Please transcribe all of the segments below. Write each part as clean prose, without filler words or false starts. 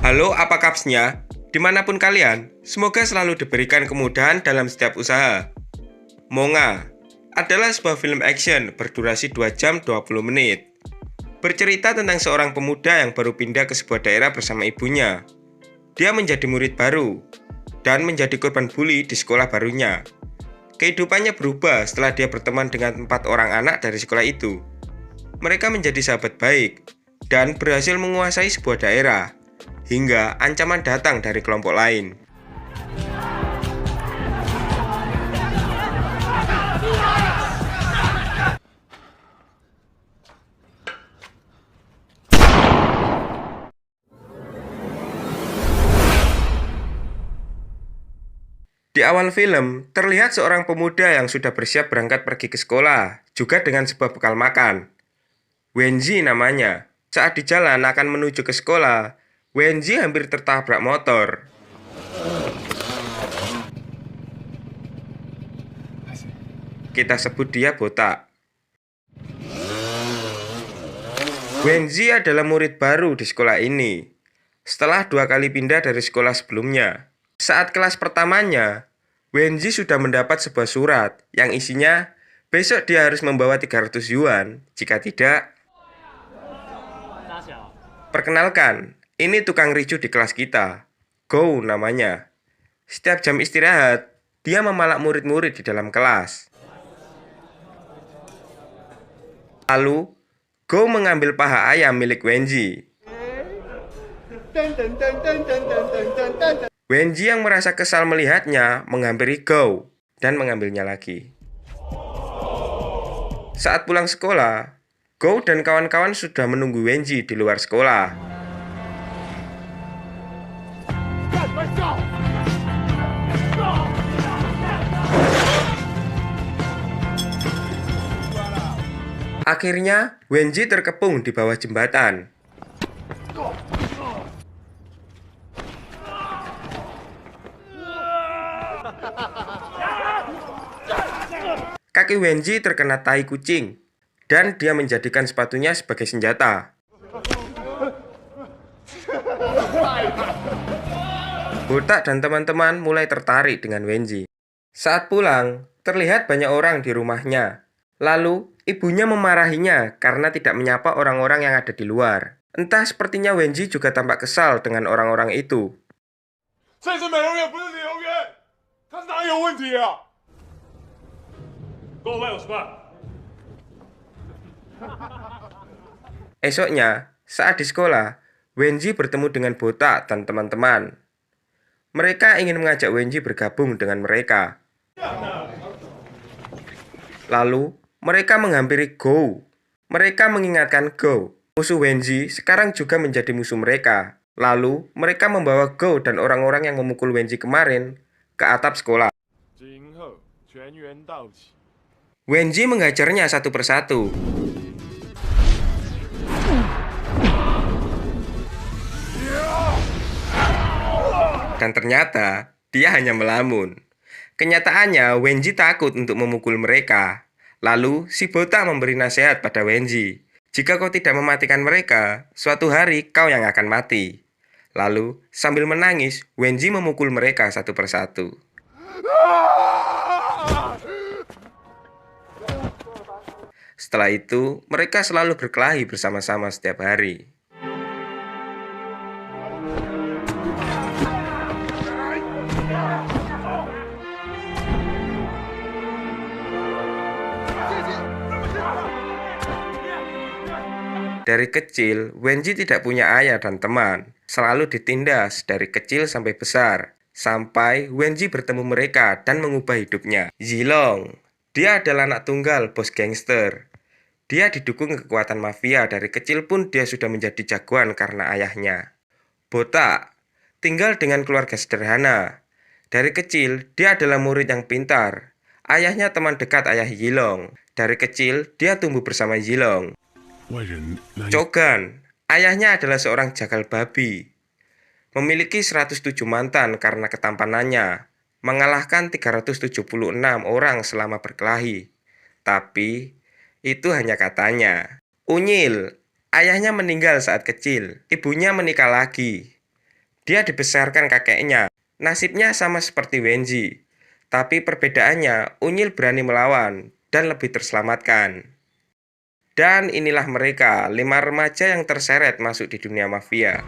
Halo, apa kapsnya? Dimanapun kalian, semoga selalu diberikan kemudahan dalam setiap usaha. Monga adalah sebuah film action berdurasi 2 jam 20 menit. Bercerita tentang seorang pemuda yang baru pindah ke sebuah daerah bersama ibunya. Dia menjadi murid baru dan menjadi korban bully di sekolah barunya. Kehidupannya berubah setelah dia berteman dengan 4 orang anak dari sekolah itu. Mereka menjadi sahabat baik dan berhasil menguasai sebuah daerah, hingga ancaman datang dari kelompok lain. Di awal film, terlihat seorang pemuda yang sudah bersiap berangkat pergi ke sekolah, juga dengan sebuah bekal makan. Wenji namanya. Saat di jalan akan menuju ke sekolah, Wenji hampir tertabrak motor. Kita sebut dia botak. Wenji adalah murid baru di sekolah ini. Setelah 2 kali pindah dari sekolah sebelumnya. Saat kelas pertamanya, Wenji sudah mendapat sebuah surat yang isinya besok dia harus membawa 300 yuan. Jika tidak, perkenalkan, ini tukang ricu di kelas kita. Go namanya. Setiap jam istirahat, dia memalak murid-murid di dalam kelas. Lalu, Go mengambil paha ayam milik Wenji. Wenji yang merasa kesal melihatnya menghampiri Go dan mengambilnya lagi. Saat pulang sekolah, Go dan kawan-kawan sudah menunggu Wenji di luar sekolah. Akhirnya, Wenji terkepung di bawah jembatan. Kaki Wenji terkena tai kucing, dan dia menjadikan sepatunya sebagai senjata. Botak dan teman-teman mulai tertarik dengan Wenji. Saat pulang, terlihat banyak orang di rumahnya. Lalu, ibunya memarahinya karena tidak menyapa orang-orang yang ada di luar. Entah sepertinya Wenji juga tampak kesal dengan orang-orang itu. Esoknya, saat di sekolah, Wenji bertemu dengan Botak dan teman-teman. Mereka ingin mengajak Wenji bergabung dengan mereka. Lalu, mereka menghampiri Go. Mereka mengingatkan Go, musuh Wenji sekarang juga menjadi musuh mereka. Lalu, mereka membawa Go dan orang-orang yang memukul Wenji kemarin ke atap sekolah. Wenji menghajarnya satu persatu. Dan ternyata, dia hanya melamun. Kenyataannya, Wenji takut untuk memukul mereka. Lalu, si botak memberi nasihat pada Wenji. Jika kau tidak mematikan mereka, suatu hari kau yang akan mati. Lalu, sambil menangis, Wenji memukul mereka satu persatu. Setelah itu, mereka selalu berkelahi bersama-sama setiap hari. Dari kecil, Wenji tidak punya ayah dan teman. Selalu ditindas dari kecil sampai besar. Sampai Wenji bertemu mereka dan mengubah hidupnya. Zilong, dia adalah anak tunggal bos gangster. Dia didukung kekuatan mafia. Dari kecil pun dia sudah menjadi jagoan karena ayahnya. Botak, tinggal dengan keluarga sederhana. Dari kecil, dia adalah murid yang pintar. Ayahnya teman dekat ayah Yilong. Dari kecil, dia tumbuh bersama Yilong. Chogan, ayahnya adalah seorang jagal babi. Memiliki 107 mantan karena ketampanannya. Mengalahkan 376 orang selama berkelahi. Tapi, itu hanya katanya. Unyil, Ayahnya meninggal saat kecil, ibunya menikah lagi. Dia dibesarkan kakeknya. Nasibnya sama seperti Wenji, tapi perbedaannya Unyil berani melawan dan lebih terselamatkan. Dan inilah mereka, 5 remaja yang terseret masuk di dunia mafia.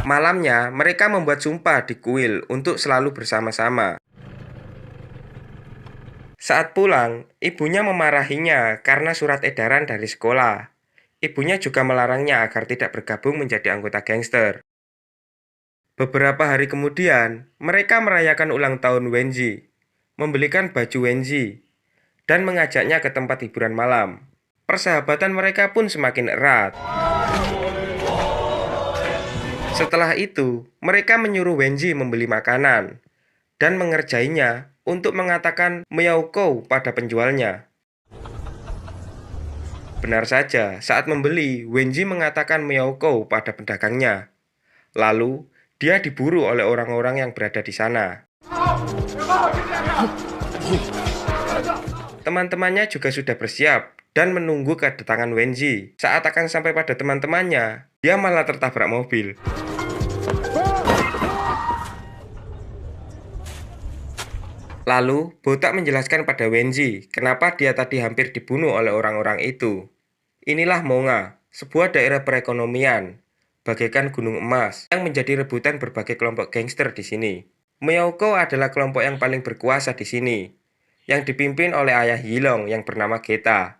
Malamnya, mereka membuat sumpah di kuil untuk selalu bersama-sama. Saat pulang, ibunya memarahinya karena surat edaran dari sekolah. Ibunya juga melarangnya agar tidak bergabung menjadi anggota gangster. Beberapa hari kemudian, mereka merayakan ulang tahun Wenji, membelikan baju Wenji, dan mengajaknya ke tempat hiburan malam. Persahabatan mereka pun semakin erat. Setelah itu, mereka menyuruh Wenji membeli makanan dan mengerjainya untuk mengatakan Miyauko pada penjualnya. Benar saja, saat membeli, Wenji mengatakan Miyauko pada pedagangnya. Lalu, dia diburu oleh orang-orang yang berada di sana. Teman-temannya juga sudah bersiap dan menunggu kedatangan Wenji. Saat akan sampai pada teman-temannya, dia malah tertabrak mobil. Lalu, Botak menjelaskan pada Wenji kenapa dia tadi hampir dibunuh oleh orang-orang itu. Inilah Monga, sebuah daerah perekonomian, bagaikan gunung emas, yang menjadi rebutan berbagai kelompok gangster di sini. Miyauko adalah kelompok yang paling berkuasa di sini, yang dipimpin oleh ayah Yilong yang bernama Geta.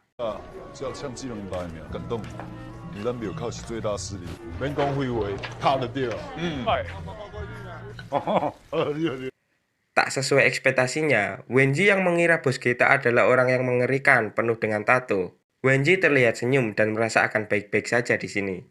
Tak sesuai ekspektasinya, Wenji yang mengira bos Geta adalah orang yang mengerikan penuh dengan tato. Wenji terlihat senyum dan merasa akan baik-baik saja di sini.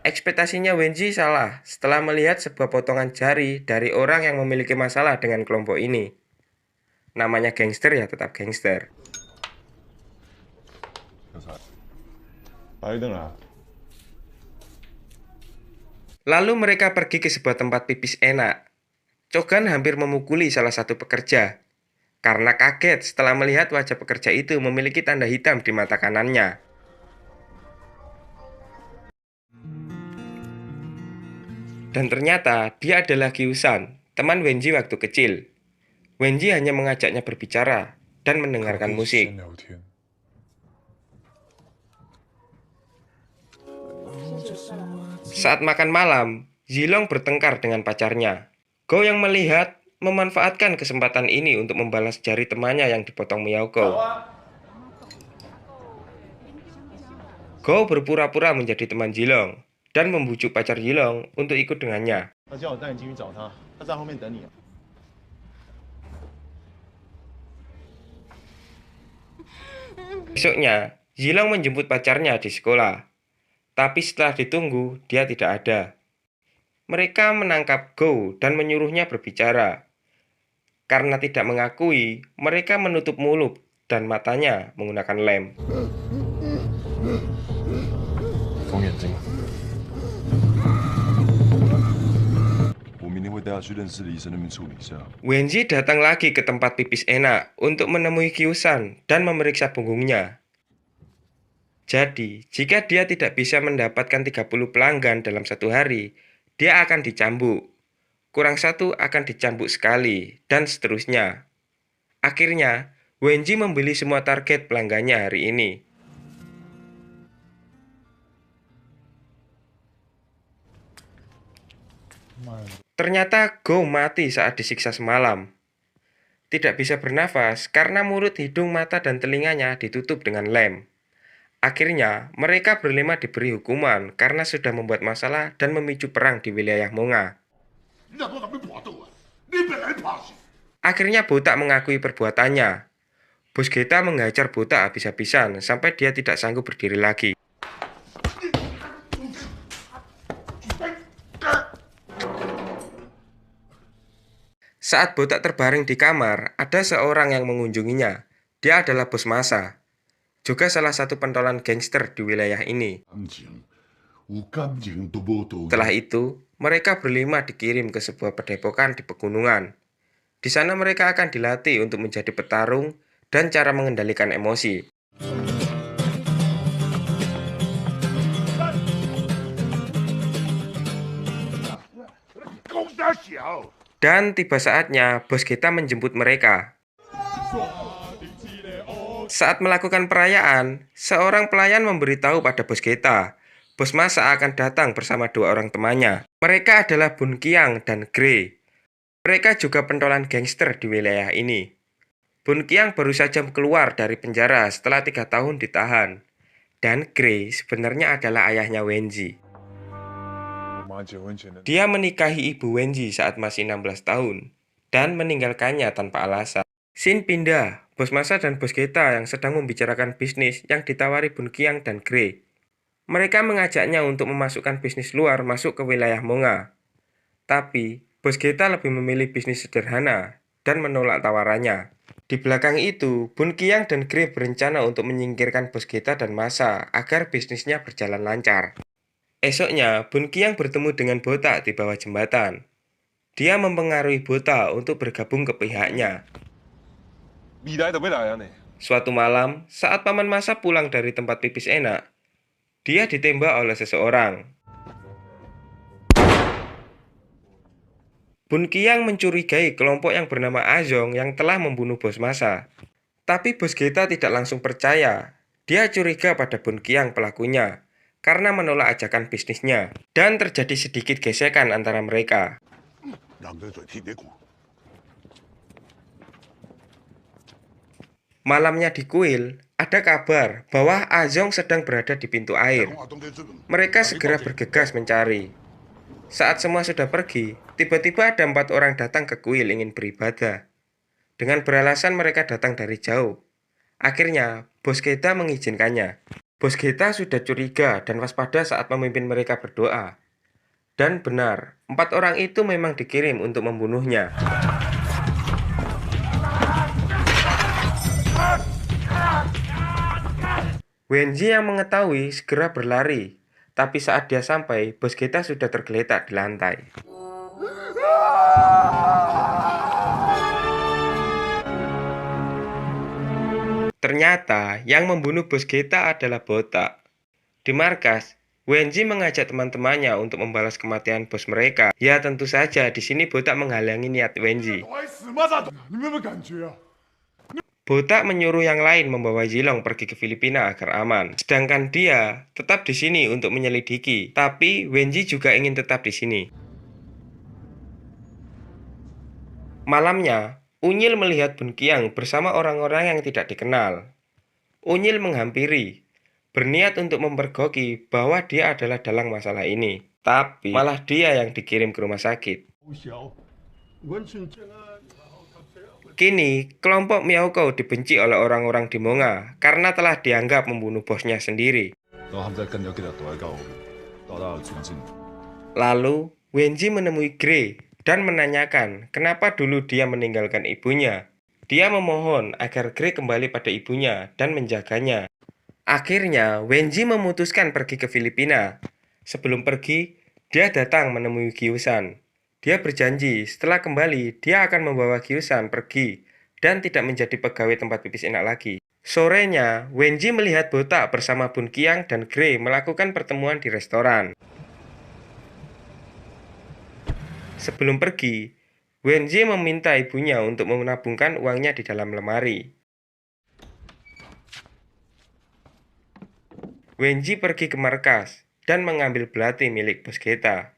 Ekspektasinya Wenji salah setelah melihat sebuah potongan jari dari orang yang memiliki masalah dengan kelompok ini. Namanya gangster ya tetap gangster. Lalu mereka pergi ke sebuah tempat pipis enak. Chogan hampir memukuli salah satu pekerja karena kaget setelah melihat wajah pekerja itu memiliki tanda hitam di mata kanannya. Dan ternyata dia adalah Kyusan, teman Wenji waktu kecil. Wenji hanya mengajaknya berbicara dan mendengarkan musik. Saat makan malam, Yilong bertengkar dengan pacarnya. Go yang melihat memanfaatkan kesempatan ini untuk membalas jari temannya yang dipotong Miyauko. Go berpura-pura menjadi teman Yilong dan membujuk pacar Yilong untuk ikut dengannya. Besoknya, Yilong menjemput pacarnya di sekolah. Tapi setelah ditunggu, dia tidak ada. Mereka menangkap Go dan menyuruhnya berbicara. Karena tidak mengakui, mereka menutup mulut dan matanya menggunakan lem. Wenji datang lagi ke tempat pipis enak untuk menemui Kyusan dan memeriksa punggungnya. Jadi, jika dia tidak bisa mendapatkan 30 pelanggan dalam satu hari, dia akan dicambuk. Kurang satu akan dicambuk sekali, dan seterusnya. Akhirnya, Wenji membeli semua target pelanggannya hari ini. Ternyata Go mati saat disiksa semalam. Tidak bisa bernafas karena mulut, hidung, mata, dan telinganya ditutup dengan lem. Akhirnya, mereka berlima diberi hukuman karena sudah membuat masalah dan memicu perang di wilayah Monga. Akhirnya Botak mengakui perbuatannya. Bos Geta menghajar Botak habis-habisan sampai dia tidak sanggup berdiri lagi. Saat Botak terbaring di kamar, ada seorang yang mengunjunginya. Dia adalah bos Masa. juga salah satu pentolan gangster di wilayah ini. Setelah itu, mereka berlima dikirim ke sebuah padepokan di pegunungan. Di sana mereka akan dilatih untuk menjadi petarung dan cara mengendalikan emosi. Dan tiba saatnya bos kita menjemput mereka. Saat melakukan perayaan, seorang pelayan memberitahu pada bos kita, bos Masa akan datang bersama dua orang temannya. Mereka adalah Bun Qiang dan Grey. Mereka juga pentolan gangster di wilayah ini. Bun Qiang baru saja keluar dari penjara setelah 3 tahun ditahan. Dan Grey sebenarnya adalah ayahnya Wenji. Dia menikahi ibu Wenji saat masih 16 tahun dan meninggalkannya tanpa alasan. Scene pindah, bos Masa dan bos Geta yang sedang membicarakan bisnis yang ditawari Bun Qiang dan Grey. Mereka mengajaknya untuk memasukkan bisnis luar masuk ke wilayah Monga. Tapi, bos Geta lebih memilih bisnis sederhana dan menolak tawarannya. Di belakang itu, Bun Qiang dan Grey berencana untuk menyingkirkan bos Geta dan Masa agar bisnisnya berjalan lancar. Esoknya, Bun Qiang bertemu dengan Botak di bawah jembatan. Dia mempengaruhi Botak untuk bergabung ke pihaknya. Suatu malam, saat Paman Masa pulang dari tempat pipis enak, dia ditembak oleh seseorang. Bun Qiang mencurigai kelompok yang bernama Azong yang telah membunuh bos Masa. Tapi bos Geta tidak langsung percaya. Dia curiga pada Bun Qiang pelakunya karena menolak ajakan bisnisnya. Dan terjadi sedikit gesekan antara mereka. Malamnya di kuil, ada kabar bahwa Azong sedang berada di pintu air. Mereka segera bergegas mencari. Saat semua sudah pergi, tiba-tiba ada 4 orang datang ke kuil ingin beribadah. Dengan beralasan mereka datang dari jauh. Akhirnya, bos Geta mengizinkannya. Bos Geta sudah curiga dan waspada saat memimpin mereka berdoa. Dan benar, 4 orang itu memang dikirim untuk membunuhnya. Wenji yang mengetahui segera berlari, tapi saat dia sampai, bos Geta sudah tergeletak di lantai. Ternyata yang membunuh bos Geta adalah Botak. Di markas, Wenji mengajak teman-temannya untuk membalas kematian bos mereka. Ya tentu saja di sini Botak menghalangi niat Wenji. Botak menyuruh yang lain membawa Zilong pergi ke Filipina agar aman. Sedangkan dia tetap di sini untuk menyelidiki. Tapi Wenji juga ingin tetap di sini. Malamnya, Unyil melihat Bun Qiang bersama orang-orang yang tidak dikenal. Unyil menghampiri, berniat untuk mempergoki bahwa dia adalah dalang masalah ini. Tapi malah dia yang dikirim ke rumah sakit. Kini, kelompok Miaokou dibenci oleh orang-orang di Monga karena telah dianggap membunuh bosnya sendiri. Lalu, Wenji menemui Grey dan menanyakan kenapa dulu dia meninggalkan ibunya. Dia memohon agar Grey kembali pada ibunya dan menjaganya. Akhirnya, Wenji memutuskan pergi ke Filipina. Sebelum pergi, dia datang menemui Gyu-san. Dia berjanji setelah kembali dia akan membawa Gyu-san pergi dan tidak menjadi pegawai tempat pipis enak lagi. Sorenya, Wenji melihat Botak bersama Bun Qiang dan Grey melakukan pertemuan di restoran. Sebelum pergi, Wenji meminta ibunya untuk menabungkan uangnya di dalam lemari. Wenji pergi ke markas dan mengambil belati milik bos Geta.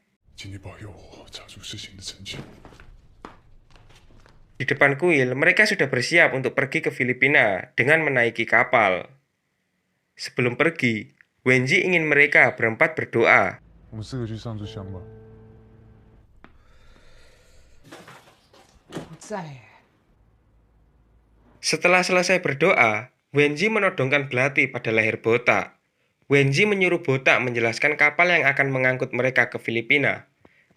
Di depan kuil, mereka sudah bersiap untuk pergi ke Filipina dengan menaiki kapal. Sebelum pergi, Wenji ingin mereka berempat berdoa. Setelah selesai berdoa, Wenji menodongkan belati pada leher Botak. Wenji menyuruh Botak menjelaskan kapal yang akan mengangkut mereka ke Filipina.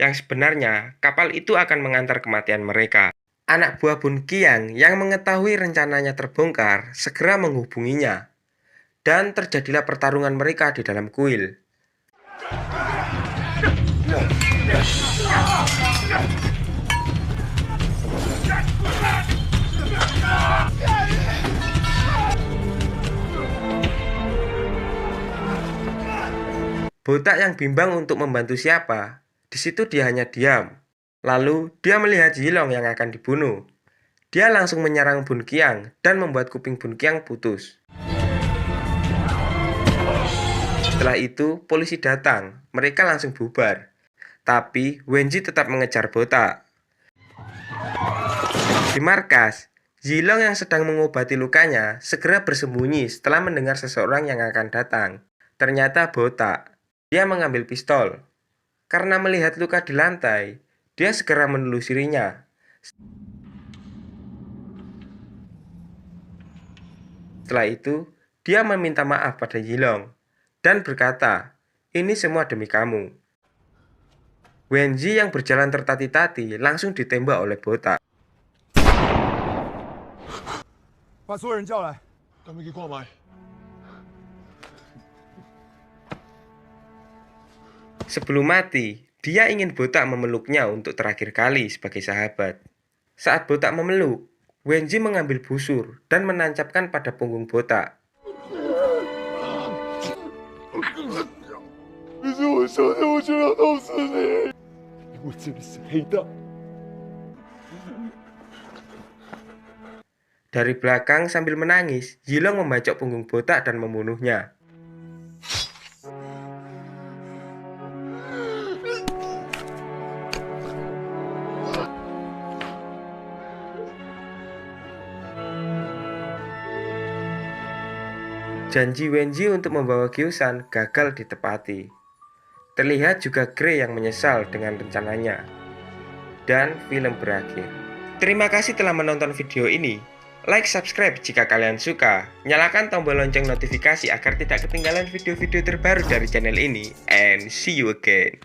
Yang sebenarnya, kapal itu akan mengantar kematian mereka. Anak buah Bun Qiang yang mengetahui rencananya terbongkar segera menghubunginya. dan terjadilah pertarungan mereka di dalam kuil. Botak yang bimbang untuk membantu siapa, di situ dia hanya diam. Lalu dia melihat Yilong yang akan dibunuh. Dia langsung menyerang Bun Qiang dan membuat kuping Bun Qiang putus. Setelah itu, polisi datang. Mereka langsung bubar. Tapi Wenji tetap mengejar botak. Di markas, Yilong yang sedang mengobati lukanya segera bersembunyi setelah mendengar seseorang yang akan datang. Ternyata botak. Dia mengambil pistol. Karena melihat luka di lantai, dia segera menelusurinya. Setelah itu, dia meminta maaf pada Yilong dan berkata, "Ini semua demi kamu." Wenji yang berjalan tertati-tati langsung ditembak oleh botak. Sebelum mati, dia ingin botak memeluknya untuk terakhir kali sebagai sahabat. Saat botak memeluk, Wenji mengambil busur dan menancapkan pada punggung botak. Dari belakang sambil menangis, Yilong membacok punggung botak dan membunuhnya. Janji Wenji untuk membawa Gyu-san gagal ditepati. Terlihat juga Grey yang menyesal dengan rencananya. Dan film berakhir. Terima kasih telah menonton video ini. Like, subscribe jika kalian suka. Nyalakan tombol lonceng notifikasi agar tidak ketinggalan video-video terbaru dari channel ini. And see you again.